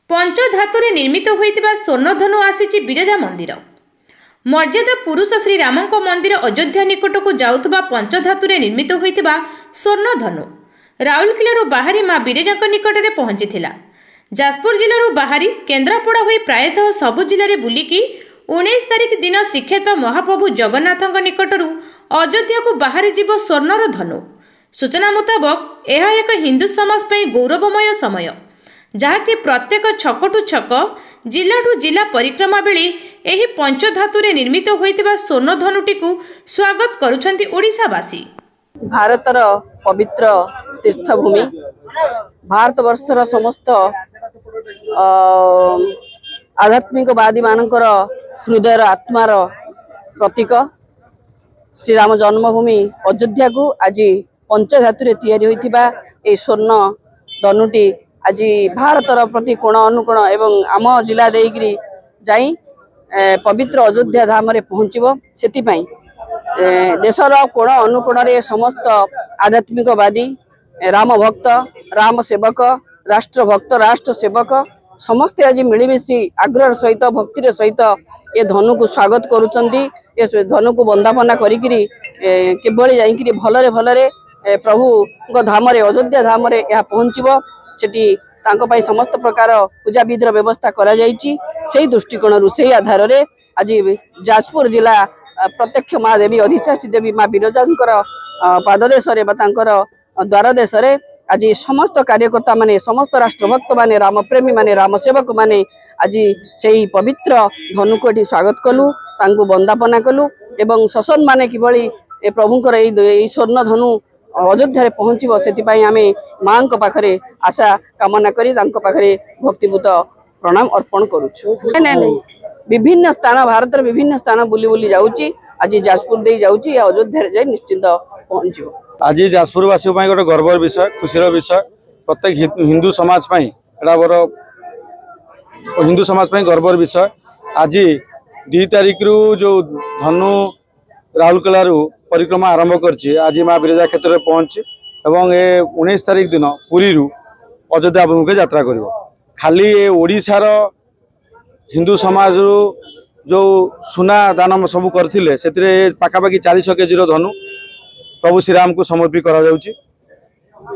पंचधातुरे निर्मित होइतिबा स्वर्णधनु आसीछि बिरजा मंदिर। मर्यादा पुरुष श्रीरामंक मंदिर अयोध्या निकट को जाउथबा पंचधातुरे निर्मित होइतिबा स्वर्णधनु राउरकेला बाहरी मां बिरजांक निकट में पहुंचीथिला। जाजपुर जिलूर बाहरी केन्द्रापड़ा होई प्रायतः सबु जिले में बुलिकी 19 तारिख दिन श्रीक्षेत्र महाप्रभु जगन्नाथ निकटरू अयोध्या को बाहरी जीव स्वर्णर धनु। सूचना मुताबक यह एक हिंदू समाज पर गौरवमय समय, जहाँकि प्रत्येक छकटू छक जिलाठू जिला परिक्रमा बेले एही पंचधातुरे निर्मित होइतिबा स्वर्णधनुटी को स्वागत करुछंती ओडिशावासी। भारतर पवित्र तीर्थभूमि, भारतवर्षर समस्त आध्यात्मिकवादी मानकर हृदयर आत्मार प्रतीक श्रीराम जन्मभूमि अयोध्या को आज पंचधातुरे तैयारी होइतिबा ए स्वर्ण धनुटी आज भारतर प्रति कोण अनुकोण एवं आम जिला देकरी जाई पवित्र अयोध्या धाम रे पहुँचबो। सेतिपई देशर कोण अनुकोण रे समस्त आध्यात्मिकवादी, राम भक्त, राम सेवक, राष्ट्र भक्त, राष्ट्र सेवक समस्ते आज मिलमिशी आग्रह सहित भक्तिर सहित ए धनु को स्वागत करुचंती। ए धनु को वंदापना करिकिरी केवल जाइकिरी भलरे भलरे प्रभु धाम रे अयोध्या धाम रे यह पहुँचबो। सेठी तांको पाई समस्त प्रकार पूजा विधिर व्यवस्था करा जाइछि। सेही दृष्टिकोण से आधार रे आज जाजपुर जिला प्रत्यक्ष माँ देवी अधिष्ठात्री देवी माँ बिरजांकर पाददेश रे बा तांकर द्वार देश रे आज समस्त कार्यकर्ता माने, समस्त राष्ट्रभक्त माने, राम प्रेमी माने, राम सेवक माने आज सेही पवित्र धनु को एठी स्वागत कलु, तांको वंदापना कलु एवं ससन माने किभली प्रभुंकर एई स्वर्ण धनु अयोध्या रे पहुँचबो। सेतिपई आमे मां को पाखरे आशा कामना करी तांको पाखरे भक्तिपूत प्रणाम अर्पण करूछु। नहीं विभिन्न स्थान, भारतर विभिन्न स्थान बुली बुली जाउची, आज जाजपुर दे जाउची, अयोध्या रे जाई निश्चिंत पहुँचबो। आज जाजपुरवासी गोटे गर्वर विषय, खुशीर विषय, प्रत्येक हिंदू समाज एटा बड़ हिंदू समाज गर्वर विषय। आज 2 तारिख रु जो धनु राउरकेला परिक्रमा आरंभ करछि, आज माँ बिरजा क्षेत्र में पहुँची एवं ए 19 तारिख दिन पुरी अयोध्या अभिमुखे यात्रा करिवो। खाली ए ओडिशार हिंदू समाज जो सुना दान सब करथिले सेतिरे पाखापाखि 400 केजी धनु प्रभु श्रीराम को समर्पित करा जाउची।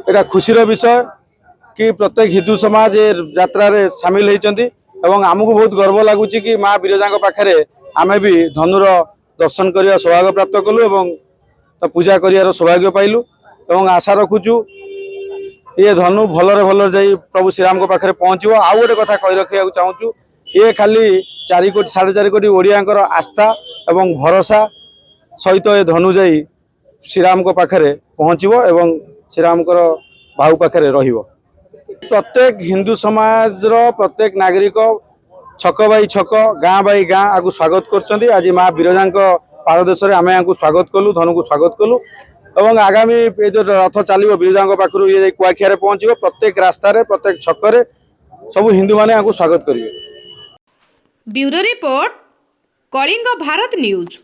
एटा खुशीर विषय कि प्रत्येक हिंदू समाज यात्रा रे शामिल होइचंती एवं आमको बहुत गर्व लगुच कि माँ बिरजा पाखे आमे भी धनुर दर्शन करने सौभाग्य प्राप्त कलु एवं पूजा कर सौभाग्य पाइलु एवं आशा रखुचु ये धनु भलरे भलरे जाई प्रभु श्रीराम को पाखे पहुँचो। आउ गोटे कथा कही रखा चाहूँ, ये खाली 4 कोटी 4.5 कोटी ओडियांकर आस्था एवं भरोसा सहित ये धनु जाई श्रीराम को पाखे पहुँचो एवं श्रीराम बाहु पाखे रहिबो। प्रत्येक हिंदू समाज प्रत्येक नागरिक छक बाई छक, गाँ बाई गाँ आगु स्वागत कर। आज माँ बिरजा पाददेश आम यहाँ स्वागत कलु, धनु को स्वागत कलु एवं आगामी जो रथ चलो बिरजा पाखु ये कुआखिया पहुँचो। प्रत्येक रास्ता प्रत्येक छक सब हिंदू मैंने स्वागत करेंगे। Bureau report, Kalinga Bharat news.